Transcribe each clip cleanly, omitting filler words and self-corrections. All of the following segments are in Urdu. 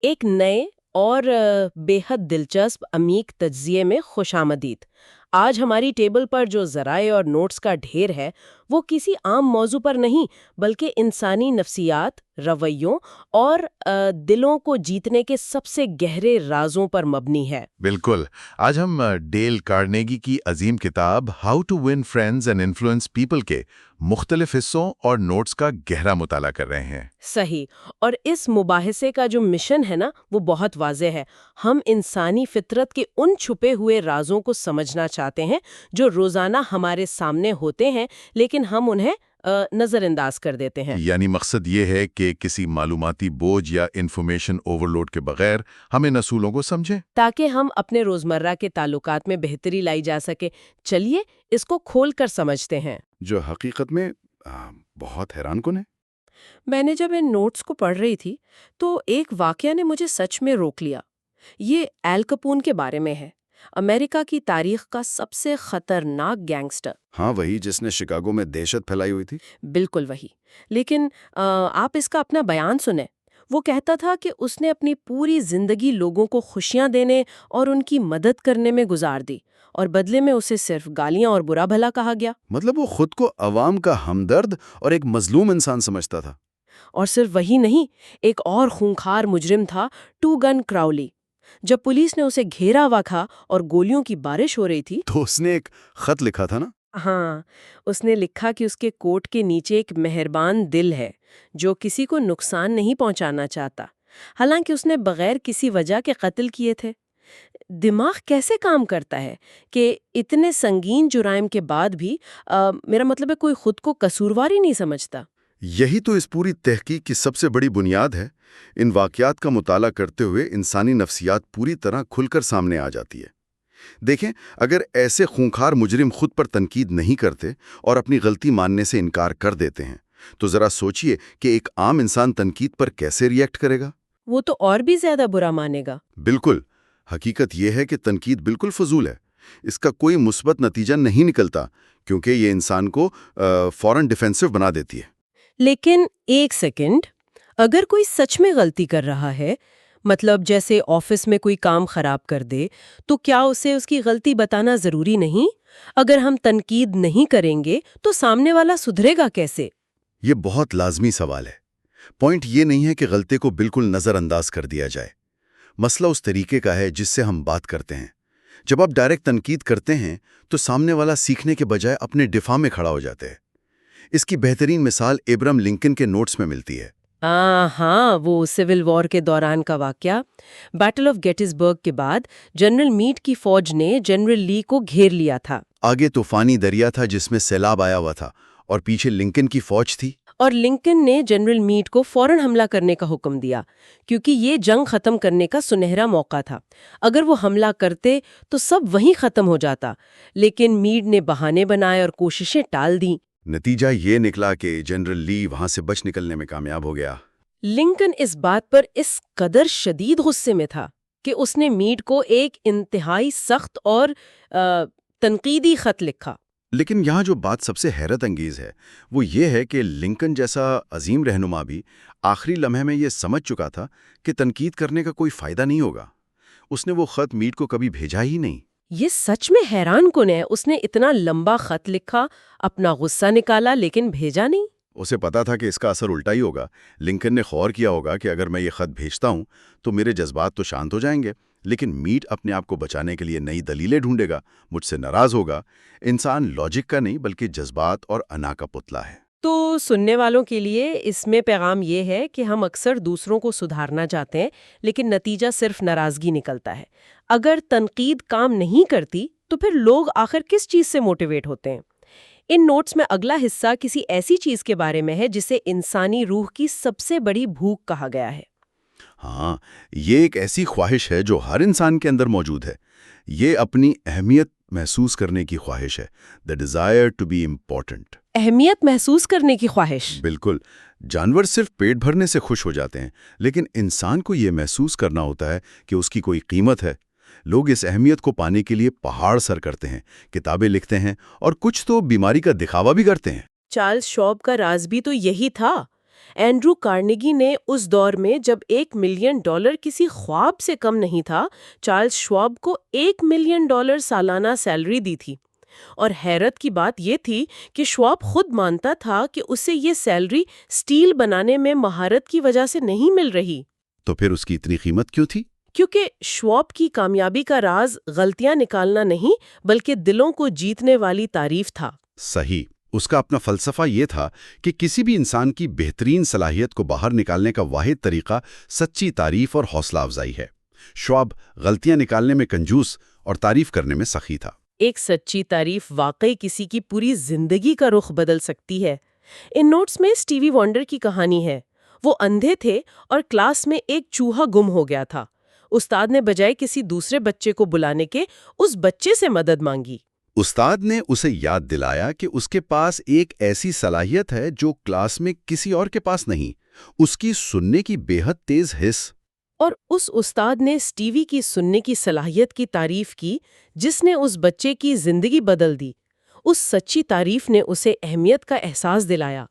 ایک نئے اور بے حد دلچسپ عمیق تجزیے میں خوش آمدید۔ آج ہماری ٹیبل پر جو ذرائع اور نوٹس کا ڈھیر ہے وہ کسی عام موضوع پر نہیں بلکہ انسانی نفسیات، رویوں اور دلوں کو جیتنے کے سب سے گہرے رازوں پر مبنی ہے۔ بالکل۔ آج ہم ڈیل کارنیگی کی عظیم کتاب how to win friends and influence people کے مختلف حصوں اور نوٹس کا گہرا مطالعہ کر رہے ہیں۔ صحیح، اور اس مباحثے کا جو مشن ہے نا وہ بہت واضح ہے۔ ہم انسانی فطرت کے ان چھپے ہوئے رازوں کو سمجھنا چاہتے ہیں جو روزانہ ہمارے سامنے ہوتے ہیں لیکن ہم انہیں نظر انداز کر دیتے ہیں۔ یعنی مقصد یہ ہے کہ کسی معلوماتی بوجھ یا انفارمیشن اوور لوڈ کے بغیر ہم ان اصولوں کو سمجھیں تاکہ ہم اپنے روزمرہ کے تعلقات میں بہتری لائی جا سکے۔ چلیے اس کو کھول کر سمجھتے ہیں۔ جو حقیقت میں بہت حیران کن ہے۔ میں نے جب ان نوٹس کو پڑھ رہی تھی تو ایک واقعہ نے مجھے سچ میں روک لیا۔ یہ ایل کپون کے بارے میں ہے، امریکہ کی تاریخ کا سب سے خطرناک گینگسٹر۔ ہاں، وہی جس نے شکاگو میں دہشت پھیلائی ہوئی تھی۔ بالکل وہی، لیکن آپ اس کا اپنا بیان سنیں۔ وہ کہتا تھا کہ اس نے اپنی پوری زندگی لوگوں کو خوشیاں دینے اور ان کی مدد کرنے میں گزار دی، اور بدلے میں اسے صرف گالیاں اور برا بھلا کہا گیا۔ مطلب وہ خود کو عوام کا ہمدرد اور ایک مظلوم انسان سمجھتا تھا۔ اور صرف وہی نہیں، ایک اور خونخوار مجرم تھا، ٹو گن کراؤلی۔ جب پولیس نے اسے گھیرا ہوا تھا اور گولیوں کی بارش ہو رہی تھی تو اس نے ایک خط لکھا تھا نا۔ ہاں، اس نے لکھا کہ اس کے کوٹ کے نیچے ایک مہربان دل ہے جو کسی کو نقصان نہیں پہنچانا چاہتا، حالانکہ اس نے بغیر کسی وجہ کے قتل کیے تھے۔ دماغ کیسے کام کرتا ہے کہ اتنے سنگین جرائم کے بعد بھی میرا مطلب ہے کوئی خود کو قصوروار ہی نہیں سمجھتا۔ یہی تو اس پوری تحقیق کی سب سے بڑی بنیاد ہے۔ ان واقعات کا مطالعہ کرتے ہوئے انسانی نفسیات پوری طرح کھل کر سامنے آ جاتی ہے۔ دیکھیں، اگر ایسے خونخوار مجرم خود پر تنقید نہیں کرتے اور اپنی غلطی ماننے سے انکار کر دیتے ہیں تو ذرا سوچئے کہ ایک عام انسان تنقید پر کیسے ریئیکٹ کرے گا۔ وہ تو اور بھی زیادہ برا مانے گا۔ بالکل۔ حقیقت یہ ہے کہ تنقید بالکل فضول ہے۔ اس کا کوئی مثبت نتیجہ نہیں نکلتا کیونکہ یہ انسان کو فوراً ڈیفینسو بنا دیتی ہے۔ لیکن ایک سیکنڈ، اگر کوئی سچ میں غلطی کر رہا ہے، مطلب جیسے آفس میں کوئی کام خراب کر دے، تو کیا اسے اس کی غلطی بتانا ضروری نہیں؟ اگر ہم تنقید نہیں کریں گے تو سامنے والا سدھرے گا کیسے؟ یہ بہت لازمی سوال ہے۔ پوائنٹ یہ نہیں ہے کہ غلطی کو بالکل نظر انداز کر دیا جائے۔ مسئلہ اس طریقے کا ہے جس سے ہم بات کرتے ہیں۔ جب آپ ڈائریکٹ تنقید کرتے ہیں تو سامنے والا سیکھنے کے بجائے اپنے دفاع میں کھڑا ہو جاتے ہیں۔ اس کی بہترین مثال ابراہم لنکن کے نوٹس میں ملتی ہے۔ ہاں، وہ سول وار کے دوران کا واقعہ۔ بیٹل آف گیٹس برگ کے بعد جنرل میٹ کی فوج نے جنرل لی کو گھیر لیا تھا۔ آگے طوفانی دریا تھا جس میں سیلاب آیا ہوا تھا اور پیچھے لنکن کی فوج تھی۔ اور لنکن نے جنرل میٹ کو فوراً حملہ کرنے کا حکم دیا کیونکہ یہ جنگ ختم کرنے کا سنہرا موقع تھا۔ اگر وہ حملہ کرتے تو سب وہیں ختم ہو جاتا، لیکن میٹ نے بہانے بنائے اور کوششیں ٹال دیں۔ نتیجہ یہ نکلا کہ جنرل لی وہاں سے بچ نکلنے میں کامیاب ہو گیا۔ لنکن اس بات پر اس قدر شدید غصے میں تھا کہ اس نے میٹ کو ایک انتہائی سخت اور تنقیدی خط لکھا۔ لیکن یہاں جو بات سب سے حیرت انگیز ہے وہ یہ ہے کہ لنکن جیسا عظیم رہنما بھی آخری لمحے میں یہ سمجھ چکا تھا کہ تنقید کرنے کا کوئی فائدہ نہیں ہوگا۔ اس نے وہ خط میٹ کو کبھی بھیجا ہی نہیں۔ یہ سچ میں حیران کن ہے۔ اس نے اتنا لمبا خط لکھا، اپنا غصہ نکالا، لیکن بھیجا نہیں۔ اسے پتا تھا کہ اس کا اثر الٹا ہی ہوگا۔ لنکن نے غور کیا ہوگا کہ اگر میں یہ خط بھیجتا ہوں تو میرے جذبات تو شانت ہو جائیں گے، لیکن میٹ اپنے آپ کو بچانے کے لیے نئی دلیلیں ڈھونڈے گا، مجھ سے ناراض ہوگا۔ انسان لاجک کا نہیں بلکہ جذبات اور انا کا پتلا ہے۔ تو سننے والوں کے لیے اس میں پیغام یہ ہے کہ ہم اکثر دوسروں کو سدھارنا چاہتے ہیں لیکن نتیجہ صرف ناراضگی نکلتا ہے۔ اگر تنقید کام نہیں کرتی تو پھر لوگ آخر کس چیز سے موٹیویٹ ہوتے ہیں؟ ان نوٹس میں اگلا حصہ کسی ایسی چیز کے بارے میں ہے جسے انسانی روح کی سب سے بڑی بھوک کہا گیا ہے۔ ہاں، یہ ایک ایسی خواہش ہے جو ہر انسان کے اندر موجود ہے۔ یہ اپنی اہمیت محسوس کرنے کی خواہش ہے۔ The desire to be important۔ اہمیت محسوس کرنے کی خواہش۔ بالکل۔ جانور صرف پیٹ بھرنے سے خوش ہو جاتے ہیں، لیکن انسان کو یہ محسوس کرنا ہوتا ہے کہ اس کی کوئی قیمت ہے۔ لوگ اس اہمیت کو پانے کے لیے پہاڑ سر کرتے ہیں، کتابیں لکھتے ہیں اور کچھ تو بیماری کا دکھاوا بھی کرتے ہیں۔ چارلز شواب کا راز بھی تو یہی تھا۔ اینڈرو کارنیگی نے اس دور میں جب $1 ملین کسی خواب سے کم نہیں تھا، چارلز شواب کو $1 ملین سالانہ سیلری دی تھی۔ اور حیرت کی بات یہ تھی کہ شواب خود مانتا تھا کہ اسے یہ سیلری سٹیل بنانے میں مہارت کی وجہ سے نہیں مل رہی۔ تو پھر اس کی اتنی قیمت کیوں تھی؟ کیونکہ شواب کی کامیابی کا راز غلطیاں نکالنا نہیں بلکہ دلوں کو جیتنے والی تعریف تھا۔ صحیح، اس کا اپنا فلسفہ یہ تھا کہ کسی بھی انسان کی بہترین صلاحیت کو باہر نکالنے کا واحد طریقہ سچی تعریف اور حوصلہ افزائی ہے۔ شواب غلطیاں نکالنے میں کنجوس اور تعریف کرنے میں سخی تھا۔ ایک سچی تعریف واقعی کسی کی پوری زندگی کا رخ بدل سکتی ہے۔ ان نوٹس میں اسٹیوی وانڈر کی کہانی ہے۔ وہ اندھے تھے اور کلاس میں ایک چوہا گم ہو گیا تھا۔ استاد نے بجائے کسی دوسرے بچے کو بلانے کے اس بچے سے مدد مانگی۔ استاد نے اسے یاد دلایا کہ اس کے پاس ایک ایسی صلاحیت ہے جو کلاس میں کسی اور کے پاس نہیں، اس کی سننے کی بے حد تیز حس۔ اور اس استاد نے اسٹیوی کی سننے کی صلاحیت کی تعریف کی جس نے اس بچے کی زندگی بدل دی۔ اس سچی تعریف نے اسے اہمیت کا احساس دلایا۔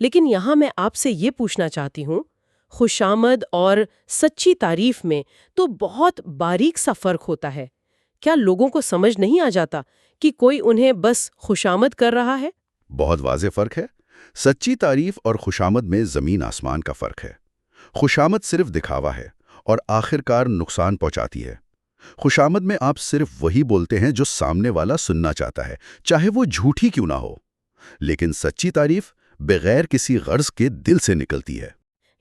لیکن یہاں میں آپ سے یہ پوچھنا چاہتی ہوں، خوشامد اور سچی تعریف میں تو بہت باریک سا فرق ہوتا ہے۔ کیا لوگوں کو سمجھ نہیں آ جاتا کہ کوئی انہیں بس خوشامد کر رہا ہے؟ بہت واضح فرق ہے۔ سچی تعریف اور خوشامد میں زمین آسمان کا فرق ہے۔ خوشامد صرف دکھاوا ہے اور آخرکار نقصان پہنچاتی ہے۔ خوشامد میں آپ صرف وہی بولتے ہیں جو سامنے والا سننا چاہتا ہے، چاہے وہ جھوٹی کیوں نہ ہو۔ لیکن سچی تعریف بغیر کسی غرض کے دل سے نکلتی ہے۔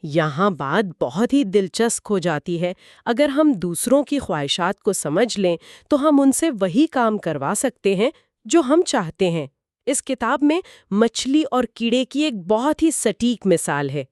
یہاں بات بہت ہی دلچسپ ہو جاتی ہے۔ اگر ہم دوسروں کی خواہشات کو سمجھ لیں تو ہم ان سے وہی کام کروا سکتے ہیں جو ہم چاہتے ہیں۔ اس کتاب میں مچھلی اور کیڑے کی ایک بہت ہی سٹیک مثال ہے۔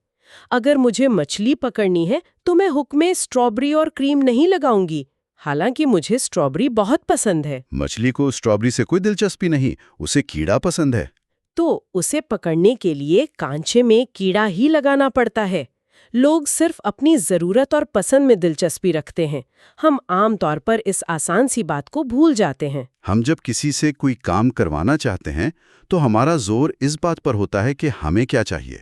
اگر مجھے مچھلی پکڑنی ہے تو میں حکم اسٹرابری اور کریم نہیں لگاؤں گی، حالانکہ مجھے اسٹرابری بہت پسند ہے۔ مچھلی کو اسٹرابری سے کوئی دلچسپی نہیں، اسے کیڑا پسند ہے۔ تو اسے پکڑنے کے لیے کانچے میں کیڑا ہی لگانا پڑتا ہے۔ لوگ صرف اپنی ضرورت اور پسند میں دلچسپی رکھتے ہیں۔ ہم عام طور پر اس آسان سی بات کو بھول جاتے ہیں۔ ہم جب کسی سے کوئی کام کروانا چاہتے ہیں تو ہمارا زور اس بات پر ہوتا ہے کہ ہمیں کیا چاہیے۔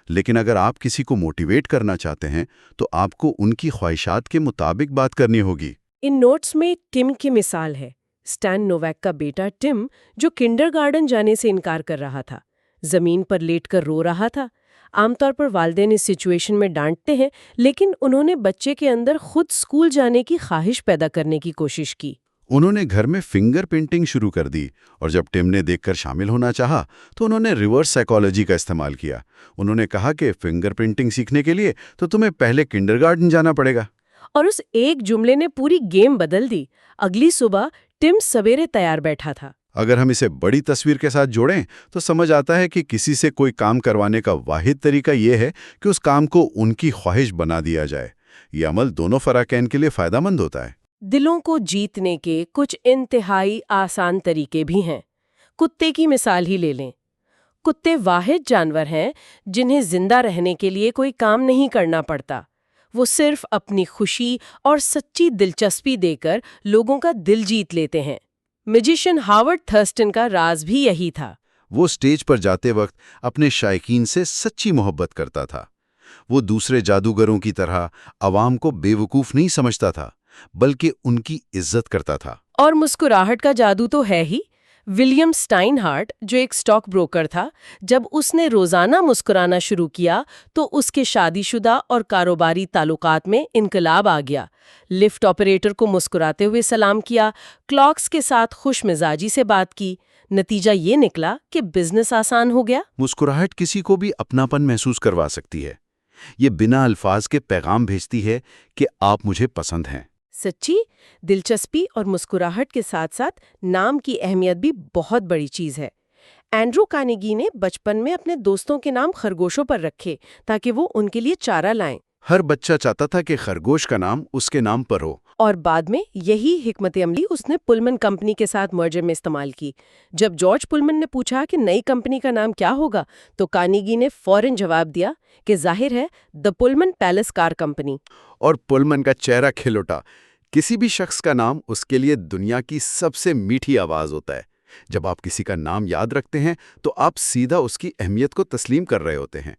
لیکن اگر آپ کسی کو موٹیویٹ کرنا چاہتے ہیں تو آپ کو ان کی خواہشات کے مطابق بات کرنی ہوگی۔ ان نوٹس میں ٹم کی مثال ہے۔ اسٹین نویک کا بیٹا ٹم جو کنڈرگارٹن جانے سے انکار کر رہا تھا، زمین پر لیٹ کر رو رہا تھا۔ عام طور پر والدین اس سچویشن میں ڈانٹتے ہیں، لیکن انہوں نے بچے کے اندر خود اسکول جانے کی خواہش پیدا کرنے کی کوشش کی۔ انہوں نے گھر میں فنگر پینٹنگ شروع کر دی، اور جب ٹم نے دیکھ کر شامل ہونا چاہا تو انہوں نے ریورس سائیکالوجی کا استعمال کیا۔ انہوں نے کہا کہ فنگر پینٹنگ سیکھنے کے لیے تو تمہیں پہلے کنڈرگارٹن جانا پڑے گا۔ اور اس ایک جملے نے پوری گیم بدل دی۔ اگلی صبح ٹم سویرے تیار بیٹھا تھا۔ اگر ہم اسے بڑی تصویر کے ساتھ جوڑیں تو سمجھ آتا ہے کہ کسی سے کوئی کام کروانے کا واحد طریقہ یہ ہے کہ اس کام کو ان کی خواہش بنا دیا جائے۔ یہ عمل دونوں فریقین کے لیے فائدہ مند ہوتا ہے۔ دلوں کو جیتنے کے کچھ انتہائی آسان طریقے بھی ہیں۔ کتے کی مثال ہی لے لیں۔ کتے واحد جانور ہیں جنہیں زندہ رہنے کے لیے کوئی کام نہیں کرنا پڑتا۔ وہ صرف اپنی خوشی اور سچی دلچسپی دے کر لوگوں کا دل جیت لیتے ہیں۔ میجیشین ہاورڈ تھرسٹن کا راز بھی یہی تھا۔ وہ اسٹیج پر جاتے وقت اپنے شائقین سے سچی محبت کرتا تھا۔ وہ دوسرے جادوگروں کی طرح عوام کو بے وقوف نہیں سمجھتا تھا، بلکہ ان کی عزت کرتا تھا۔ اور مسکراہٹ کا جادو تو ہے ہی۔ ولیم اسٹائن ہارٹ جو ایک اسٹاک بروکر تھا، جب اس نے روزانہ مسکرانا شروع کیا تو اس کے شادی شدہ اور کاروباری تعلقات میں انقلاب آ گیا۔ لفٹ آپریٹر کو مسکراتے ہوئے سلام کیا، کلاکس کے ساتھ خوش مزاجی سے بات کی۔ نتیجہ یہ نکلا کہ بزنس آسان ہو گیا۔ مسکراہٹ کسی کو بھی اپناپن محسوس کروا سکتی ہے۔ یہ بنا الفاظ کے پیغام بھیجتی ہے کہ آپ مجھے پسند ہیں۔ سچی دلچسپی اور مسکراہٹ کے ساتھ ساتھ نام کی اہمیت بھی بہت بڑی چیز ہے۔ اینڈرو کارنیگی نے بچپن میں اپنے دوستوں کے نام خرگوشوں پر رکھے تاکہ وہ ان کے لیے چارہ لائیں۔ ہر بچہ چاہتا تھا کہ خرگوش کا نام اس کے نام پر ہو۔ اور بعد میں یہی حکمت عملی اس نے پلمن کمپنی کے ساتھ مرجر میں استعمال کی۔ جب جارج پلمن نے پوچھا کہ نئی کمپنی کا نام کیا ہوگا تو کارنیگی نے فوراً جواب دیا کہ ظاہر ہے دی پلمن پیلس کار کمپنی۔ اور پلمن کا چہرہ کھل اٹھا۔ کسی بھی شخص کا نام اس کے لیے دنیا کی سب سے میٹھی آواز ہوتا ہے۔ جب آپ کسی کا نام یاد رکھتے ہیں تو آپ سیدھا اس کی اہمیت کو تسلیم کر رہے ہوتے ہیں۔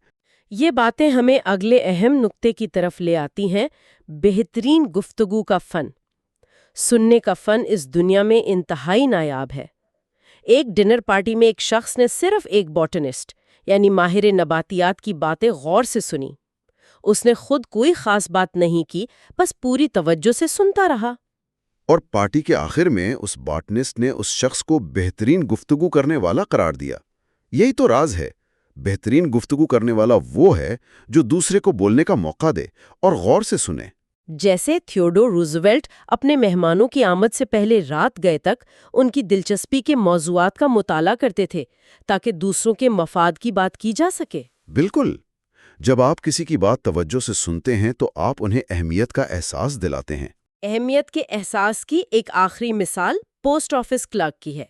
یہ باتیں ہمیں اگلے اہم نقطے کی طرف لے آتی ہیں، بہترین گفتگو کا فن۔ سننے کا فن اس دنیا میں انتہائی نایاب ہے۔ ایک ڈنر پارٹی میں ایک شخص نے صرف ایک باٹنسٹ یعنی ماہر نباتیات کی باتیں غور سے سنی۔ اس نے خود کوئی خاص بات نہیں کی، بس پوری توجہ سے سنتا رہا۔ اور پارٹی کے آخر میں اس باٹنسٹ نے اس شخص کو بہترین گفتگو کرنے والا قرار دیا۔ یہی تو راز ہے۔ بہترین گفتگو کرنے والا وہ ہے جو دوسرے کو بولنے کا موقع دے اور غور سے سنے۔ جیسے تھیوڈور روزویلٹ اپنے مہمانوں کی آمد سے پہلے رات گئے تک ان کی دلچسپی کے موضوعات کا مطالعہ کرتے تھے تاکہ دوسروں کے مفاد کی بات کی جا سکے۔ بالکل۔ جب آپ کسی کی بات توجہ سے سنتے ہیں تو آپ انہیں اہمیت کا احساس دلاتے ہیں۔ اہمیت کے احساس کی ایک آخری مثال پوسٹ آفس کلرک کی ہے۔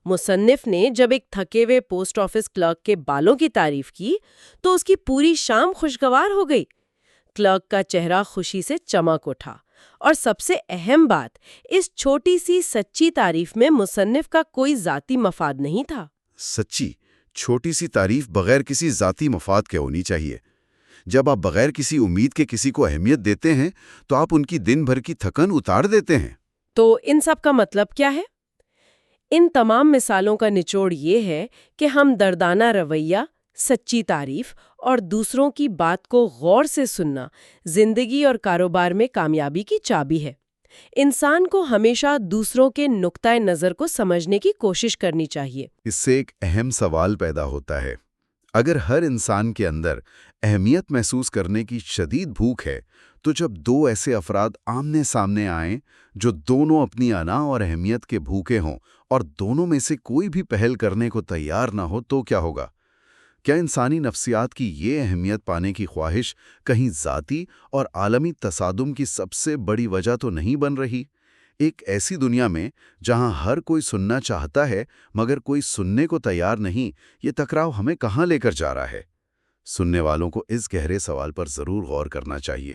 مصنف نے جب ایک تھکے ہوئے پوسٹ آفس کلرک کے بالوں کی تعریف کی تو اس کی پوری شام خوشگوار ہو گئی۔ کلرک کا چہرہ خوشی سے چمک اٹھا، اور سب سے اہم بات، اس چھوٹی سی سچی تعریف میں مصنف کا کوئی ذاتی مفاد نہیں تھا۔ سچی چھوٹی سی تعریف بغیر کسی ذاتی مفاد کے ہونی چاہیے۔ جب آپ بغیر کسی امید کے کسی کو اہمیت دیتے ہیں تو آپ ان کی دن بھر کی تھکن اتار دیتے ہیں۔ تو ان سب کا مطلب کیا ہے؟ ان تمام مثالوں کا نچوڑ یہ ہے کہ ہمدردانہ رویہ، سچی تعریف اور دوسروں کی بات کو غور سے سننا زندگی اور کاروبار میں کامیابی کی چابی ہے۔ انسان کو ہمیشہ دوسروں کے نقطۂ نظر کو سمجھنے کی کوشش کرنی چاہیے۔ اس سے ایک اہم سوال پیدا ہوتا ہے۔ اگر ہر انسان کے اندر اہمیت محسوس کرنے کی شدید بھوک ہے تو جب دو ایسے افراد آمنے سامنے آئیں جو دونوں اپنی انا اور اہمیت کے بھوکے ہوں اور دونوں میں سے کوئی بھی پہل کرنے کو تیار نہ ہو تو کیا ہوگا؟ کیا انسانی نفسیات کی یہ اہمیت پانے کی خواہش کہیں ذاتی اور عالمی تصادم کی سب سے بڑی وجہ تو نہیں بن رہی؟ ایک ایسی دنیا میں جہاں ہر کوئی سننا چاہتا ہے مگر کوئی سننے کو تیار نہیں، یہ ٹکراؤ ہمیں کہاں لے کر جا رہا ہے؟ سننے والوں کو اس گہرے سوال پر ضرور غور کرنا چاہیے۔